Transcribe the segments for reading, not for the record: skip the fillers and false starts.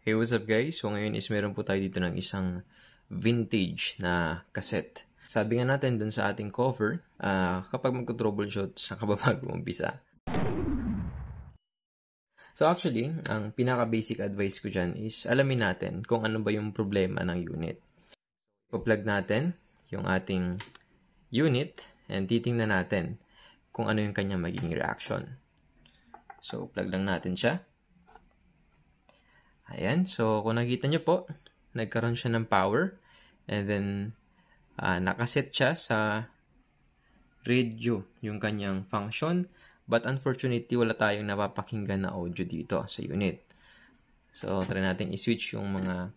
Hey, what's up guys? So ngayon is meron po tayo dito ng isang vintage na cassette. Sabi nga natin dun sa ating cover, kapag magko-troubleshoot, saan ka ba mag-uumpisa? So actually, ang pinaka-basic advice ko dyan is alamin natin kung ano ba yung problema ng unit. I-plug natin yung ating unit and titingnan natin kung ano yung kanyang magiging reaction. So plug lang natin siya. Ayan, so kung nakita nyo po, nagkaroon siya ng power and then nakaset siya sa radio yung kanyang function, but unfortunately wala tayong napapakinggan na audio dito sa unit. So try natin i-switch yung mga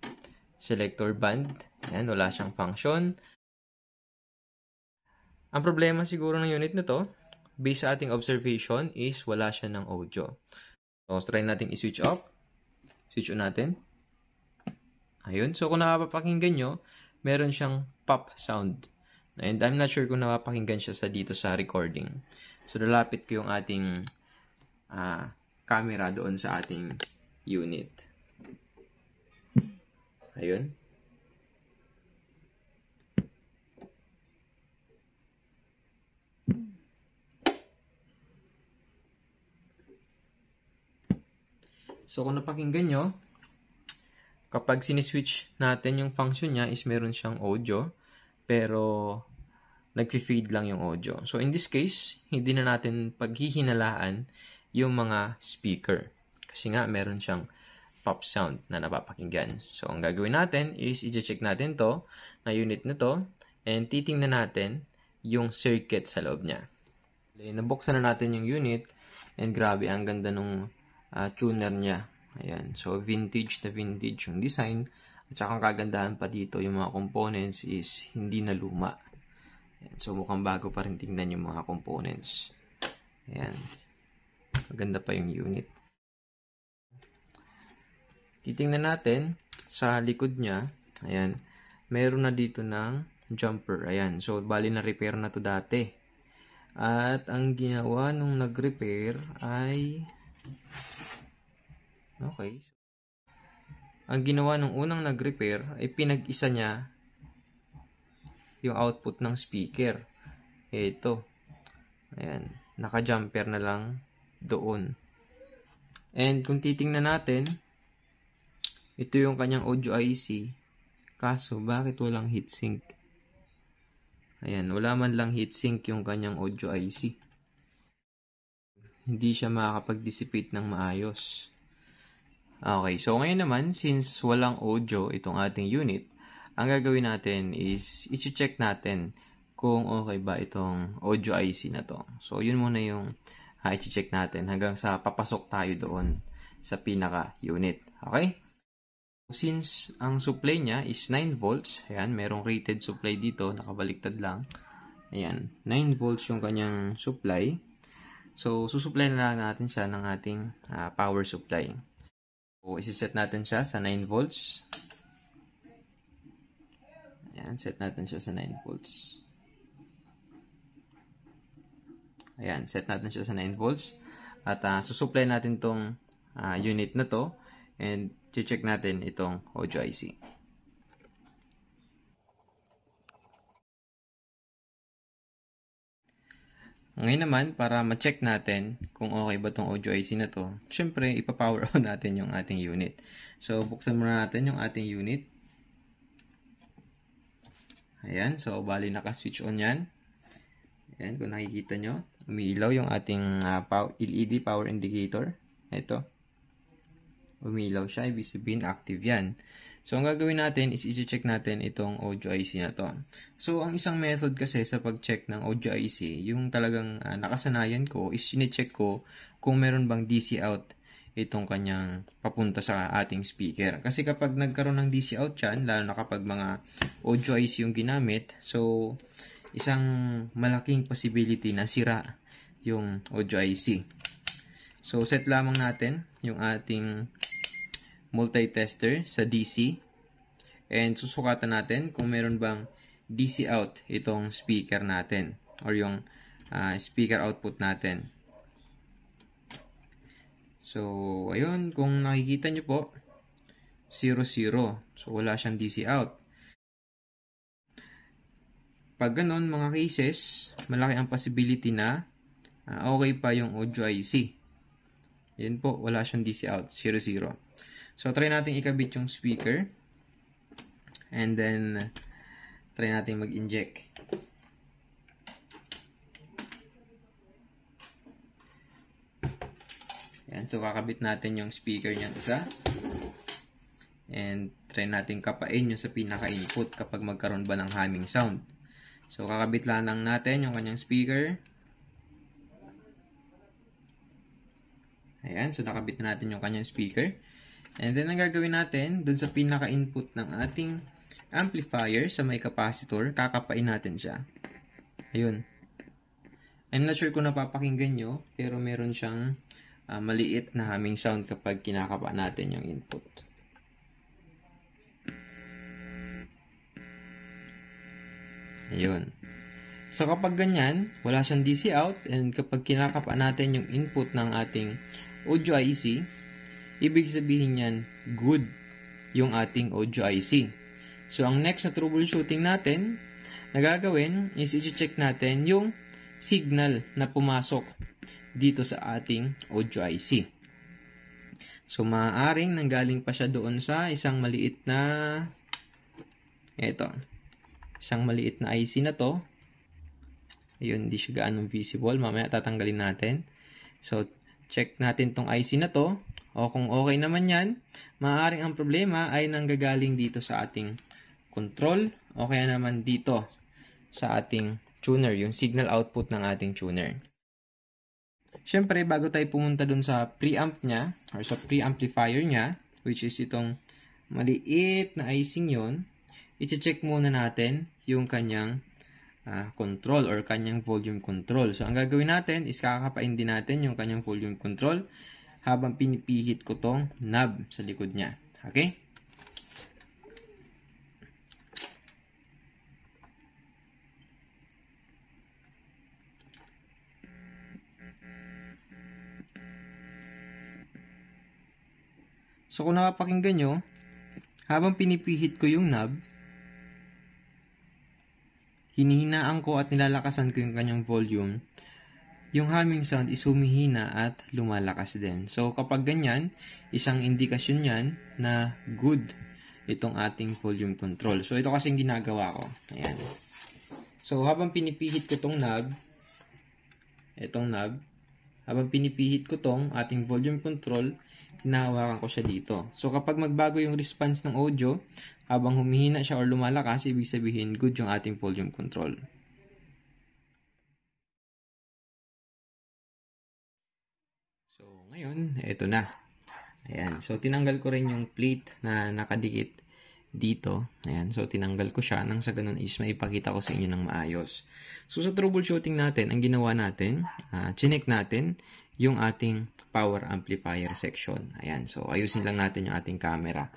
selector band. Ayan, wala siyang function. Ang problema siguro ng unit na to, based sa ating observation, is wala siya ng audio. So try natin i-switch off. Switch on natin. Ayun. So, kung nakapapakinggan nyo, meron siyang pop sound. And I'm not sure kung nakapakinggan siya dito sa recording. So, lalapit ko yung ating camera doon sa ating unit. Ayun. So, kung napakinggan nyo, kapag siniswitch natin yung function niya is meron siyang audio, pero nag-feed lang yung audio. So, in this case, hindi na natin paghihinalaan yung mga speaker. Kasi nga, meron siyang pop sound na napapakinggan. So, ang gagawin natin is i-check natin to na unit na to and titingnan natin yung circuit sa loob niya. Nabuksan na natin yung unit and grabe, ang ganda nung tuner niya. Ayan. So, vintage na vintage yung design. At saka ang kagandahan pa dito, yung mga components is hindi na luma. Ayan. So, mukhang bago pa rin tingnan yung mga components. Ayan. Maganda pa yung unit. Titingnan natin sa likod niya. Ayan. Meron na dito ng jumper. Ayan. So, bali na repair na to dati. At ang ginawa nung nag-repair ay okay. Ang ginawa nung unang nag-repair ay pinag-isa niya yung output ng speaker. Ito. Ayan. Naka-jumper na lang doon. And kung titingnan natin, ito yung kanyang audio IC. Kaso, bakit walang heatsink? Ayan. Wala man lang heatsink yung kanyang audio IC. Hindi siya makakapag-dissipate ng maayos. Okay, so ngayon naman, since walang audio itong ating unit, ang gagawin natin is i-check natin kung okay ba itong audio IC na to. So, yun muna yung i-check natin hanggang sa papasok tayo doon sa pinaka-unit. Okay? Since ang supply niya is 9 volts, ayan, merong rated supply dito, nakabaliktad lang. Ayan, 9 volts yung kanyang supply. So, susupply na lang natin siya ng ating power supply. So, isi-set natin siya sa 9 volts. Ayan, set natin siya sa 9 volts. Ayan, set natin siya sa 9 volts. At susupply natin tong unit na to. And check natin itong audio IC. Ngayon naman, para ma-check natin kung okay ba itong audio IC na to, syempre, ipapower on natin yung ating unit. So, buksan muna natin yung ating unit. Ayan, so, bali naka-switch on yan. Ayan, kung nakikita nyo, umiilaw yung ating LED power indicator. Ito. Umiilaw siya, ibig sabihin active yan. So, ang gagawin natin is i-check natin itong audio IC na to. So, ang isang method kasi sa pag-check ng audio IC, yung talagang nakasanayan ko is sine-check ko kung meron bang DC out itong kanyang papunta sa ating speaker. Kasi kapag nagkaroon ng DC out yan, lalo na kapag mga audio IC yung ginamit, so, isang malaking possibility na sira yung audio IC. So, set lamang natin yung ating multi-tester sa DC and susukatan natin kung meron bang DC out itong speaker natin or yung speaker output natin. So, ayun, kung nakikita nyo po, 0, 0. So, wala siyang DC out. Pag ganon, mga cases, malaki ang possibility na okay pa yung audio IC. Yan po, wala siyang DC out, 0, 0. So, try natin ikabit yung speaker. And then, try natin mag-inject. Yan, so kakabit natin yung speaker niyang isa. And try natin kapain yung sa pinaka-input kapag magkaroon ba ng humming sound. So, kakabit lang natin yung kanyang speaker. Ayan, so nakabit na natin yung kanyang speaker. And then, ang gagawin natin, dun sa pinaka-input ng ating amplifier sa may capacitor, kakapain natin siya. Ayun. I'm not sure kung napapakinggan nyo, pero meron siyang maliit na humming sound kapag kinakapa natin yung input. Ayun. So, kapag ganyan, wala siyang DC out, and kapag kinakapa natin yung input ng ating audio IC, ibig sabihin yan, good yung ating audio IC. So, ang next na troubleshooting natin, na gagawin, is i-check natin yung signal na pumasok dito sa ating audio IC. So, maaaring nanggaling pa siya doon sa isang maliit na, isang maliit na IC na to. Ayun, hindi siya gaanong visible. Mamaya tatanggalin natin. So, check natin tong IC na to. O kung okay naman yan, maaaring ang problema ay nanggagaling dito sa ating control o kaya naman dito sa ating tuner, yung signal output ng ating tuner. Siyempre, bago tayo pumunta dun sa preamp niya or sa preamplifier niya, which is itong maliit na IC yun, i-check muna natin yung kanyang control or kanyang volume control. So, ang gagawin natin is kakapain din natin yung kanyang volume control habang pinipihit ko tong knob sa likod niya. Okay? So, kung nakapakinggan nyo, habang pinipihit ko yung knob, hinihinaan ko at nilalakasan ko yung kanyang volume, yung humming sound is humihina at lumalakas din. So, kapag ganyan, isang indikasyon yan na good itong ating volume control. So, ito kasing ginagawa ko. Ayan. So, habang pinipihit ko tong knob, habang pinipihit ko tong ating volume control, hinahawakan ko siya dito. So, kapag magbago yung response ng audio, habang humihina siya or lumalakas, ibig sabihin good yung ating volume control. So, ngayon, ito na. Ayan. So, tinanggal ko rin yung plate na nakadikit dito. Ayan. So, tinanggal ko siya nang sa ganun is maipakita ko sa inyo ng maayos. So, sa troubleshooting natin, ang ginawa natin, chinek natin yung ating power amplifier section. Ayan. So, ayusin lang natin yung ating camera.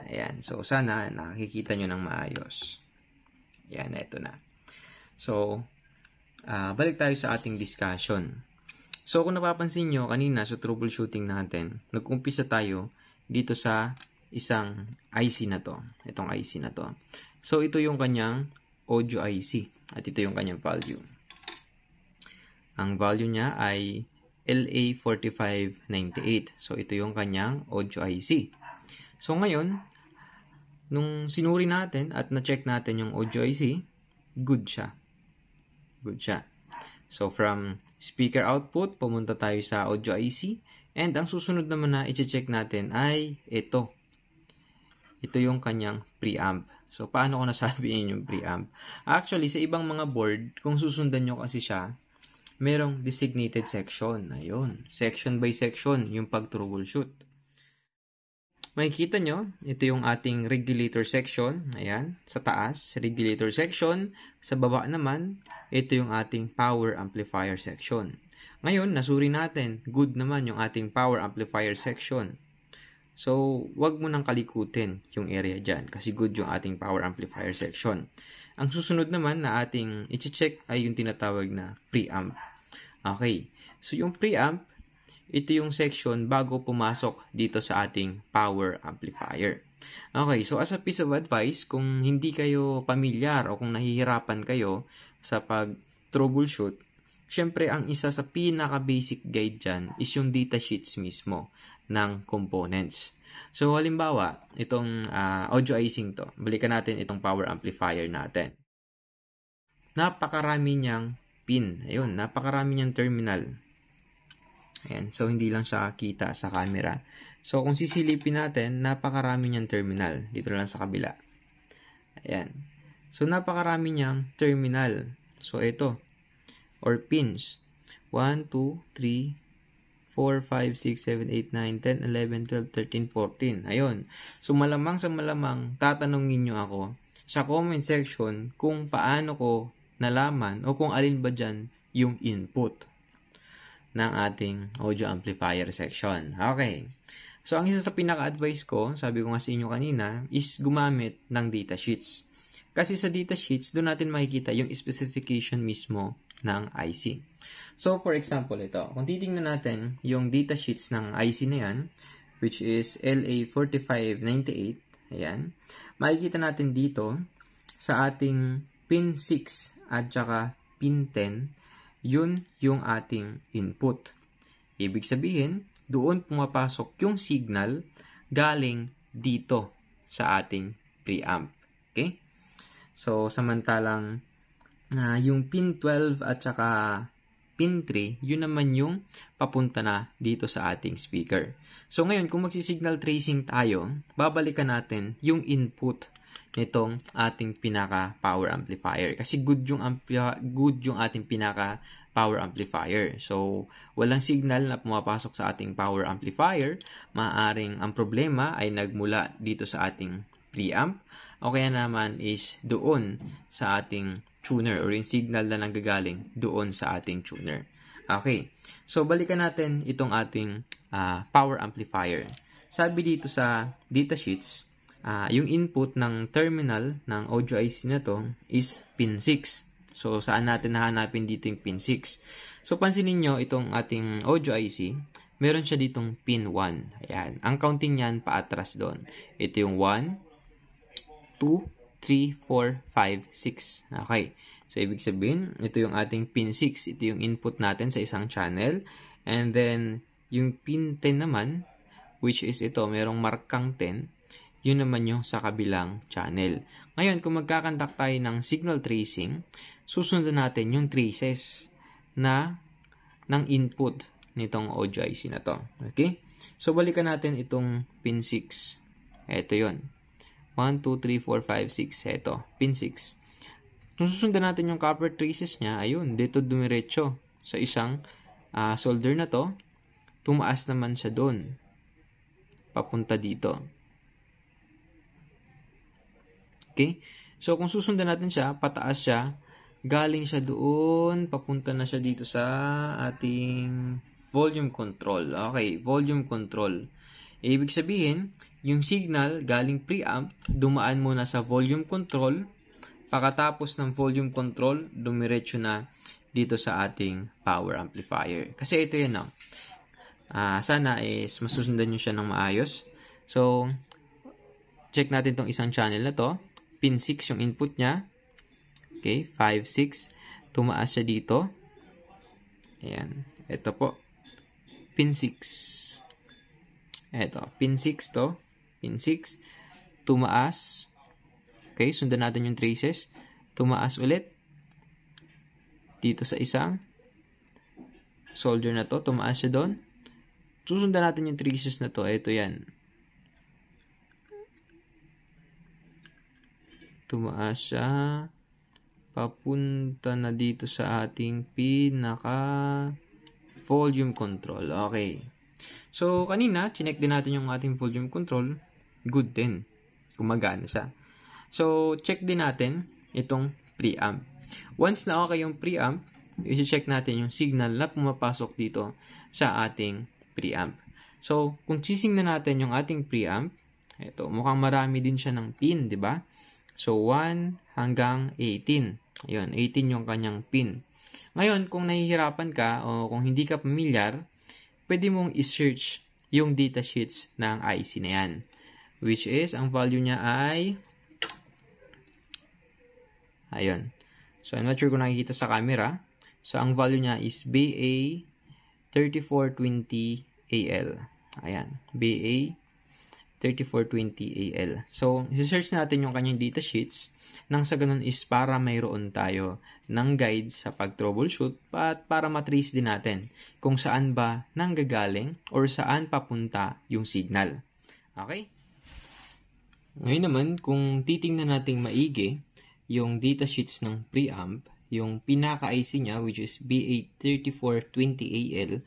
Ayan. So, sana nakikita nyo ng maayos. Ayan. Ito na. So, balik tayo sa ating discussion. So, kung napapansin nyo, kanina sa troubleshooting natin, nag-umpisa tayo dito sa isang IC na to. Itong IC na to. So, ito yung kanyang audio IC. At ito yung kanyang value. Ang value niya ay LA4598. So, ito yung kanyang audio IC. So, ngayon, nung sinuri natin at na-check natin yung audio IC, good siya. Good siya. So, from speaker output, pumunta tayo sa audio IC. And ang susunod naman na i-check natin ay ito. Ito yung kanyang preamp. So, paano ko nasabihin yung preamp? Actually, sa ibang mga board, kung susundan nyo kasi siya, merong designated section. Ayun. Section by section, yung pag-troubleshoot. Makikita nyo, ito yung ating regulator section. Ayan, sa taas, regulator section. Sa baba naman, ito yung ating power amplifier section. Ngayon, nasuri natin, good naman yung ating power amplifier section. So, wag mo nang kalikutin yung area dyan kasi good yung ating power amplifier section. Ang susunod naman na ating i-check ay yung tinatawag na preamp. Okay, so yung preamp, ito yung section bago pumasok dito sa ating power amplifier. Okay, so as a piece of advice, kung hindi kayo pamilyar o kung nahihirapan kayo sa pag-troubleshoot, syempre ang isa sa pinaka-basic guide dyan is yung datasheets mismo ng components. So, halimbawa, itong audio icing to. Balikan natin itong power amplifier natin. Napakarami niyang pin. Ayun, napakarami niyang terminal. Ayan, so hindi lang siya kita sa camera. So, kung sisilipin natin, napakarami niyang terminal. Dito lang sa kabila. Ayan. So, napakarami niyang terminal. So, ito. Or pins. 1, 2, 3, 4, 5, 6, 7, 8, 9, 10, 11, 12, 13, 14. Ayun. So, malamang sa malamang, tatanungin nyo ako sa comment section kung paano ko nalaman o kung alin ba dyan yung input ng ating audio amplifier section. Okay. So, ang isa sa pinaka-advice ko, sabi ko nga sa inyo kanina, is gumamit ng datasheets. Kasi sa datasheets, doon natin makikita yung specification mismo ng IC. So, for example, ito. Kung titingnan natin yung datasheets ng IC na yan, which is LA4598, ayan, makikita natin dito sa ating pin 6 at saka pin 10, yun yung ating input. Ibig sabihin, doon pumapasok yung signal galing dito sa ating preamp. Okay? So, samantalang yung pin 12 at saka pin 3, yun naman yung papunta na dito sa ating speaker. So, ngayon, kung magsi-signal tracing tayo, babalikan natin yung input nitong ating pinaka-power amplifier. Kasi good yung ating pinaka-power amplifier. So, walang signal na pumapasok sa ating power amplifier. Maaaring ang problema ay nagmula dito sa ating preamp o kaya naman is doon sa ating tuner or yung signal na nanggagaling doon sa ating tuner. Okay. So, balikan natin itong ating power amplifier. Sabi dito sa datasheets, yung input ng terminal ng audio IC na to is pin 6. So, saan natin nahanapin dito yung pin 6? So, pansinin nyo itong ating audio IC, meron siya ditong pin 1. Ayan. Ang counting niyan paatras doon. Ito yung 1, 2, 3, 4, 5, 6. Okay. So, ibig sabihin, ito yung ating pin 6. Ito yung input natin sa isang channel. And then, yung pin 10 naman, which is ito, merong markang 10, yun naman yung sa kabilang channel. Ngayon, kung magkakandak tayo ng signal tracing, susundan natin yung traces ng input nitong audio IC na to. Okay? So, balikan natin itong pin 6. Ito yun. 1, 2, 3, 4, 5, 6. Ito, pin 6. Kung susundan natin yung copper traces niya, ayun, dito dumiretso sa isang solder na to, tumaas naman siya doon. Papunta dito. Okay? So, kung susundan natin siya, pataas siya, galing siya doon, papunta na siya dito sa ating volume control. Okay, volume control. Ibig sabihin, yung signal galing preamp, dumaan muna sa volume control, pagkatapos ng volume control, dumiretso na dito sa ating power amplifier. Kasi ito yun, no? Sana is masusundan nyo siya ng maayos. So, check natin tong isang channel na to. Pin 6 yung input niya. Okay, 5, 6. Tumaas siya dito. Ayan. Ito po. Pin 6. Ito. Pin 6 to. Pin 6. Tumaas. Okay, sundan natin yung traces. Tumaas ulit. Dito sa isang solder na to. Tumaas siya doon. Susundan natin yung traces na to. Ito yan. Tumaas siya. Papunta na dito sa ating pinaka volume control. Okay. So, kanina, chinek din natin yung ating volume control. Good din. Gumagana siya. So, check din natin itong preamp. Once na okay yung preamp, i-check natin yung signal na pumapasok dito sa ating preamp. So, kung sisingnan natin yung ating preamp, ito, mukhang marami din siya ng pin, di ba? So, 1 hanggang 18. Ayun, 18 yung kanyang pin. Ngayon, kung nahihirapan ka o kung hindi ka pamilyar, pwede mong i-search yung datasheets ng IC na yan. Which is, ang value niya ay, ayun. So, I'm not sure kung nakikita sa camera. So, ang value niya is BA3420AL. Ayan, BA3420AL. So, isi-search natin yung kanyang datasheets. Nang sa ganun is para mayroon tayo ng guide sa pag-troubleshoot at para matrace din natin kung saan ba nanggagaling or saan papunta yung signal. Okay? Ngayon naman, kung titingnan natin maigi yung datasheets ng preamp, yung pinaka-IC niya which is BA3420AL,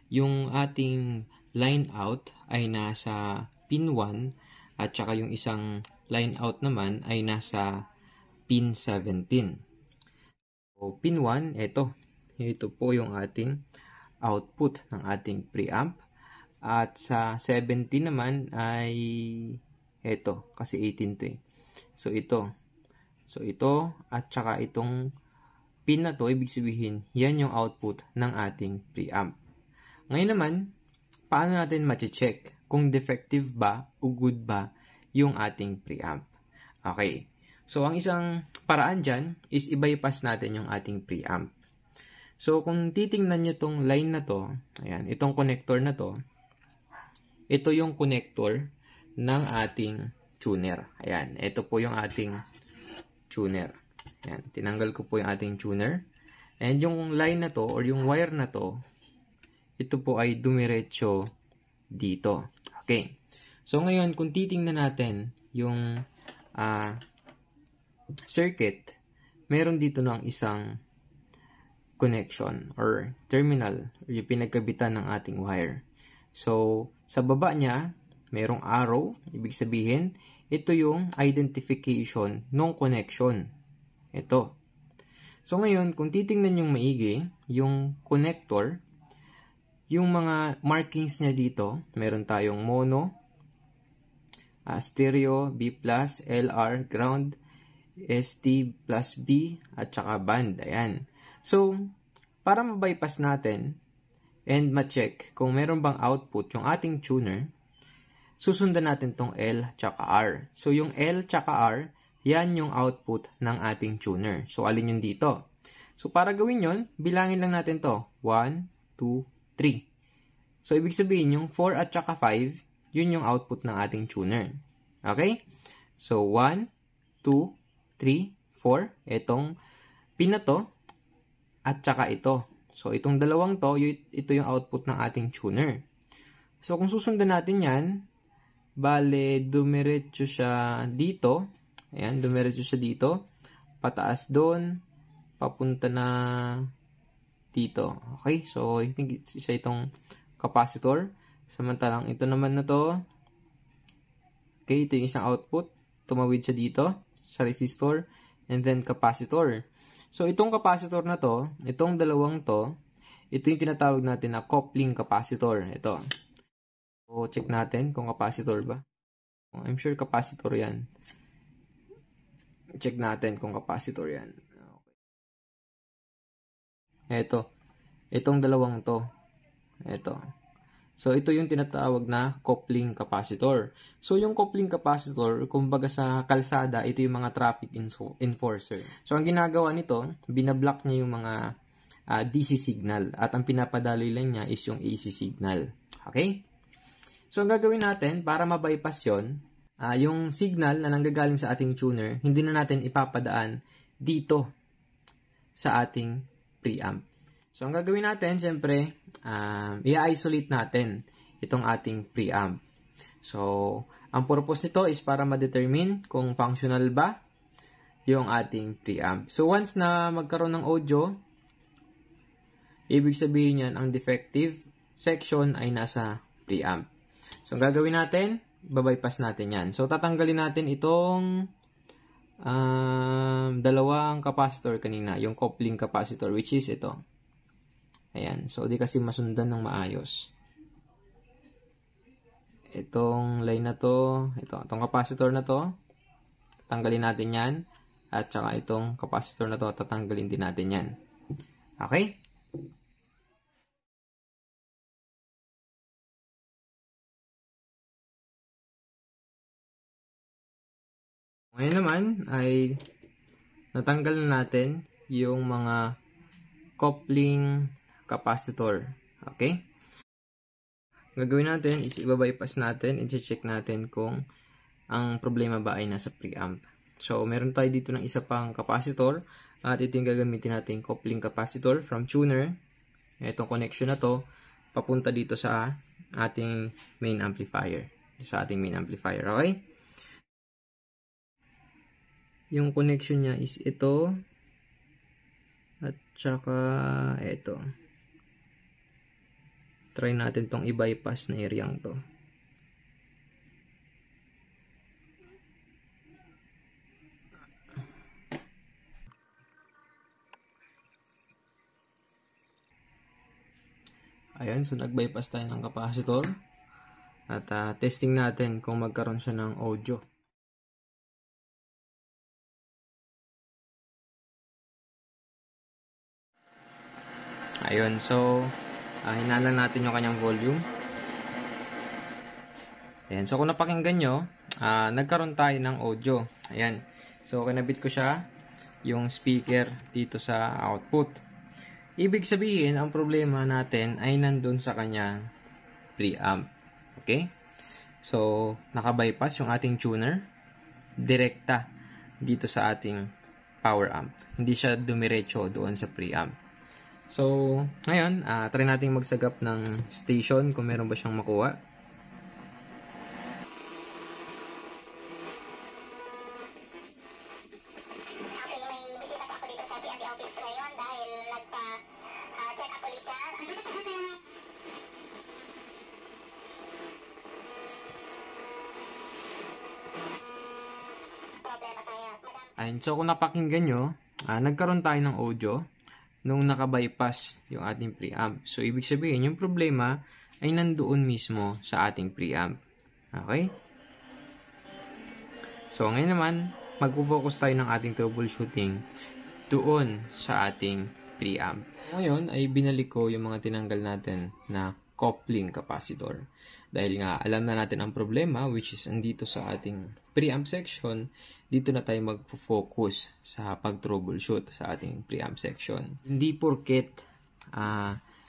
yung ating line out ay nasa pin 1 at saka yung isang line out naman ay nasa pin 17. So, pin 1, ito po yung ating output ng ating preamp. At sa 17 naman ay ito, kasi 18 to eh. So, ito at saka itong pin na to, ibig sabihin, yan yung output ng ating preamp. Ngayon naman, paano natin ma-check kung defective ba o good ba yung ating preamp? Okay. So, ang isang paraan dyan is i-bypass natin yung ating preamp. So, kung titingnan nyo itong line na to, ayan, itong connector na to, ito yung connector ng ating tuner. Ayan, ito po yung ating tuner. Ayan, tinanggal ko po yung ating tuner. And yung line na to, or yung wire na to, ito po ay dumiretso dito. Okay. So, ngayon, kung titingnan natin yung circuit, meron dito ng isang connection or terminal, or yung pinagkabitan ng ating wire. So, sa baba niya, merong arrow. Ibig sabihin, ito yung identification ng connection. Ito. So, ngayon, kung titingnan yung maigi, yung connector, yung mga markings niya dito, meron tayong mono, stereo, B+, LR, ground, ST plus B, at saka band. Ayan. So, para ma-bypass natin and ma-check kung meron bang output yung ating tuner, susundan natin tong L tsaka R. So, yung L tsaka R, yan yung output ng ating tuner. So, alin yun dito? So, para gawin yun, bilangin lang natin to. 1, 2, 3. So, ibig sabihin, yung 4 at saka 5, yun yung output ng ating tuner. Okay? So, 1, 2, 3, 4, itong pin na to, at saka ito. So, itong dalawang to, ito yung output ng ating tuner. So, kung susundan natin yan, bale, dumiretso siya dito. Ayan, dumiretso siya dito. Pataas doon, papunta na dito. Okay, so, I think it's isa itong capacitor. Samantalang, ito naman na to. Okay, ito yung isang output. Tumawid siya dito sa resistor, and then capacitor. So, itong capacitor na to, itong dalawang to, ito yung tinatawag natin na coupling capacitor. Ito. So, check natin kung capacitor ba. I'm sure capacitor yan. Check natin kung capacitor yan. Okay. Ito. Itong dalawang to. Ito. So, ito yung tinatawag na coupling capacitor. So, yung coupling capacitor, kumbaga sa kalsada, ito yung mga traffic enforcer. So, ang ginagawa nito, binablock niya yung mga DC signal. At ang pinapadaloy lang niya is yung AC signal. Okay? So, ang gagawin natin, para ma-bypass yun, yung signal na nanggagaling sa ating tuner, hindi na natin ipapadaan dito sa ating preamp. So, ang gagawin natin, syempre, i-isolate natin itong ating preamp. So, ang purpose nito is para ma-determine kung functional ba yung ating preamp. So, once na magkaroon ng audio, ibig sabihin yan, ang defective section ay nasa preamp. So, ang gagawin natin, babypass natin yan. So, tatanggalin natin itong dalawang capacitor kanina, yung coupling capacitor, which is ito. Ayan. So, di kasi masundan ng maayos. Itong line na to, itong capacitor na to, tatanggalin natin yan. At saka itong capacitor na to, tatanggalin din natin yan. Okay? Ngayon naman ay natanggal na natin yung mga coupling capacitor. Okay? Gagawin natin is i-bypass natin, i-check natin kung ang problema ba ay nasa preamp. So, meron tayo dito ng isa pang capacitor at ito yung gagamitin natin coupling capacitor from tuner. Itong connection na to papunta dito sa ating main amplifier. Okay? Yung connection niya is ito at saka ito. Try natin tong i-bypass na area to. Ayan, so nag-bypass tayo ng capacitor. At testing natin kung magkaroon siya ng audio. Ayun, so hinala natin yung kanyang volume. Ayan, so kung napakinggan nyo, nagkaroon tayo ng audio. Ayan, so kinabit ko siya, yung speaker dito sa output. Ibig sabihin, ang problema natin ay nandun sa kanyang preamp. Okay? So, naka-bypass yung ating tuner, direkta dito sa ating power amp. Hindi siya dumiretso doon sa preamp. So, ngayon, try natin magsagap ng station kung meron ba siyang makuha. Ayun, so kung napakinggan nyo, nagkaroon tayo ng audio nung naka-bypass yung ating preamp. So, ibig sabihin, yung problema ay nandoon mismo sa ating preamp. Okay? So, ngayon naman, mag-focus tayo ng ating troubleshooting doon sa ating preamp. Ngayon, ay binalik ko yung mga tinanggal natin na coupling capacitor. Dahil nga, alam na natin ang problema, which is andito sa ating preamp section, dito na tayo mag-focus sa pag-troubleshoot sa ating preamp section. Hindi porket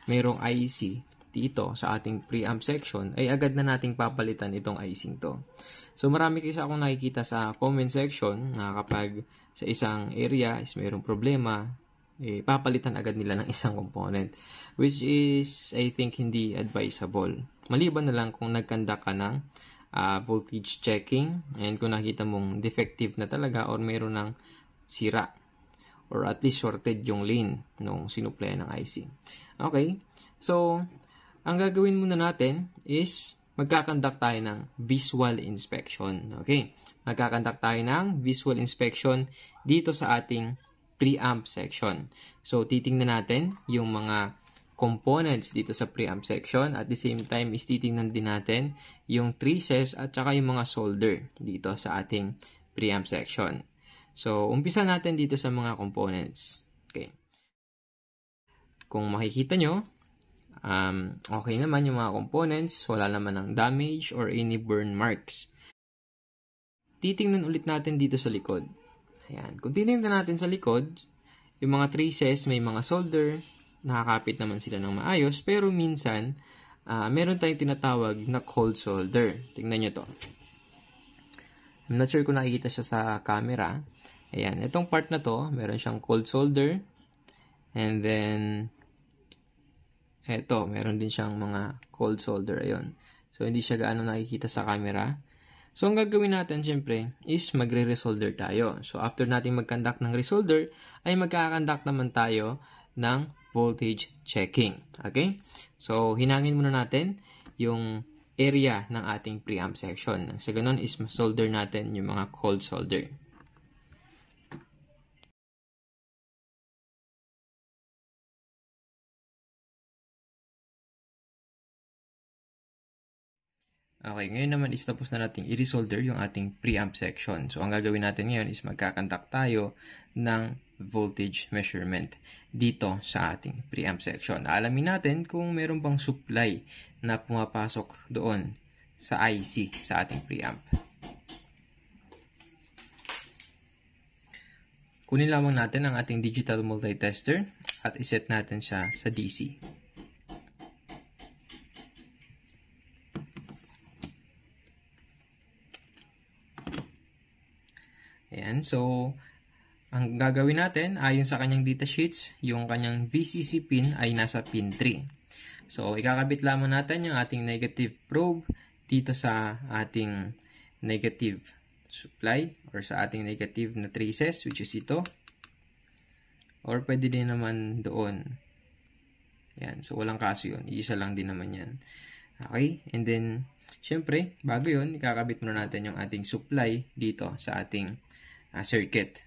mayroong IC dito sa ating preamp section, ay agad na nating papalitan itong IC to. So, marami kasi akong nakikita sa comment section na kapag sa isang area is mayroong problema, papalitan agad nila ng isang component. Which is, I think, hindi advisable. Maliban na lang kung nag-conduct ka ng voltage checking and kung nakita mong defective na talaga or mayroon ng sira or at least shorted yung lane nung sinupply ng IC. Okay? So, ang gagawin muna natin is magkakandak tayo ng visual inspection. Okay? Magkakandak tayo ng visual inspection dito sa ating preamp section. So, titingnan natin yung mga components dito sa preamp section. At the same time, is titingnan din natin yung traces at saka yung mga solder dito sa ating preamp section. So, umpisa natin dito sa mga components. Okay. Kung makikita nyo, okay naman yung mga components. Wala naman ng damage or any burn marks. Titingnan ulit natin dito sa likod. Ayan. Kung titingnan natin sa likod, yung mga traces, may mga solder, nakakapit naman sila ng maayos, pero minsan, meron tayong tinatawag na cold solder. Tingnan nyo to. I'm not sure kung nakikita siya sa camera. Ayan, itong part na to, meron siyang cold solder. And then, eto, meron din siyang mga cold solder. Ayun. So, hindi siya gaano nakikita sa camera. So, ang gagawin natin, syempre, is magre-resolder tayo. So, after natin mag-conduct ng resolder, ay magkakandak naman tayo ng voltage checking. Okay? So, hinangin muna natin yung area ng ating preamp section. Sa ganun is solder natin yung mga cold solder. Okay, ngayon naman is tapos na natin i-resolder yung ating preamp section. So, ang gagawin natin ngayon is magkakandak tayo ng voltage measurement dito sa ating preamp section. Alamin natin kung meron bang supply na pumapasok doon sa IC sa ating preamp. kunin lamang natin ang ating digital multitester at iset natin siya sa DC. Ayan, so ang gagawin natin, ayon sa kanyang datasheets, yung kanyang VCC pin ay nasa pin 3. So, ikakabit lamang natin yung ating negative probe dito sa ating negative supply or sa ating negative na traces, which is ito. Or pwede din naman doon. Ayan, so walang kaso yun. Isa lang din naman yan. Okay, and then, syempre, bago yun, ikakabit muna natin yung ating supply dito sa ating circuit.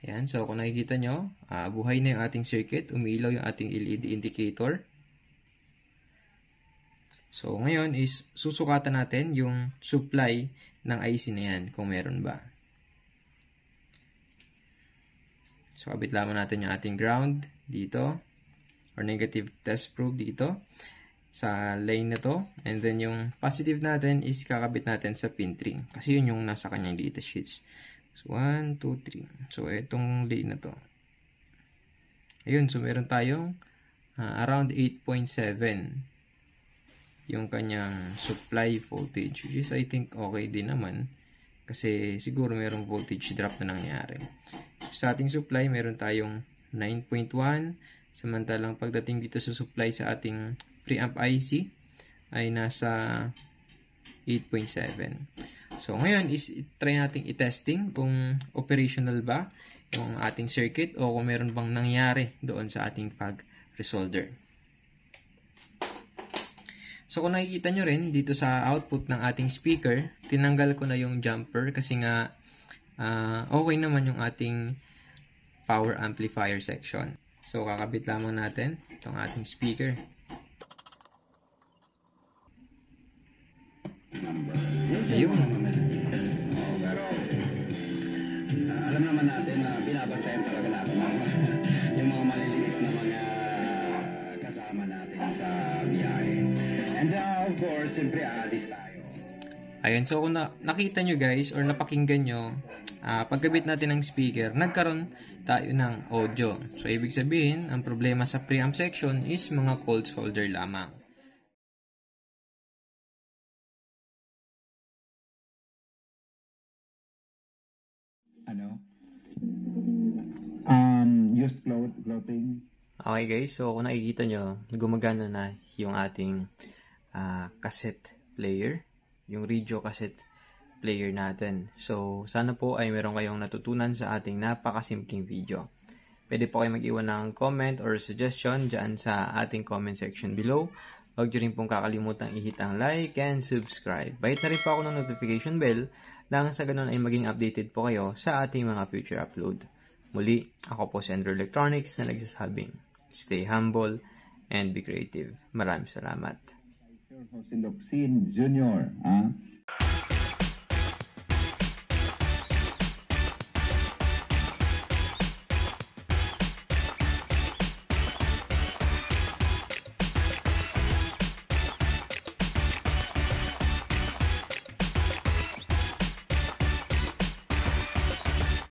Ayan, so kung nakikita nyo, buhay na yung ating circuit, umiilaw yung ating LED indicator. So, ngayon is susukatan natin yung supply ng IC na yan, kung meron ba. So, kabit lamang natin yung ating ground dito, or negative test probe dito, sa lane na to. And then, yung positive natin is kakabit natin sa pin 3, kasi yun yung nasa kanyang datasheets. So, 1, 2, 3. So, itong lane na to. Ayun, so meron tayong around 8.7 yung kanyang supply voltage, which is I think okay din naman kasi siguro merong voltage drop na nangyari. Sa ating supply, meron tayong 9.1, samantalang pagdating dito sa supply sa ating preamp IC ay nasa 8.7. So, ngayon is try nating i-testing kung operational ba yung ating circuit o kung meron bang nangyari doon sa ating pag-resolder. So, kung nakikita nyo rin dito sa output ng ating speaker, tinanggal ko na yung jumper kasi nga okay naman yung ating power amplifier section. So, kakabit lamang natin itong ating speaker. Ayun. Alam naman natin na binabantayan talaga natin yung mga maliliit na mga kasama natin sa biyahe. And of course, siyempre alis tayo. Ayan, so kung nakita nyo guys or napakinggan nyo, pagkabit natin ng speaker, nagkaroon tayo ng audio. So, ibig sabihin, ang problema sa preamp section is mga cold solder lamang. Use floating. Okay guys, so kung nakikita nyo, gumagana na yung ating cassette player, yung radio cassette player natin. So, sana po ay meron kayong natutunan sa ating napakasimpleng video. Pwede po kayo mag-iwan ng comment or suggestion dyan sa ating comment section below. Huwag nyo rin pong kakalimutang i-hit ang like and subscribe. Bahit na rin po ako ng notification bell nang sa ganun ay maging updated po kayo sa ating mga future upload. Muli, ako po si Andrew Electronics na nagsasabing, stay humble and be creative. Maraming salamat. Sir Jose Locsin Jr.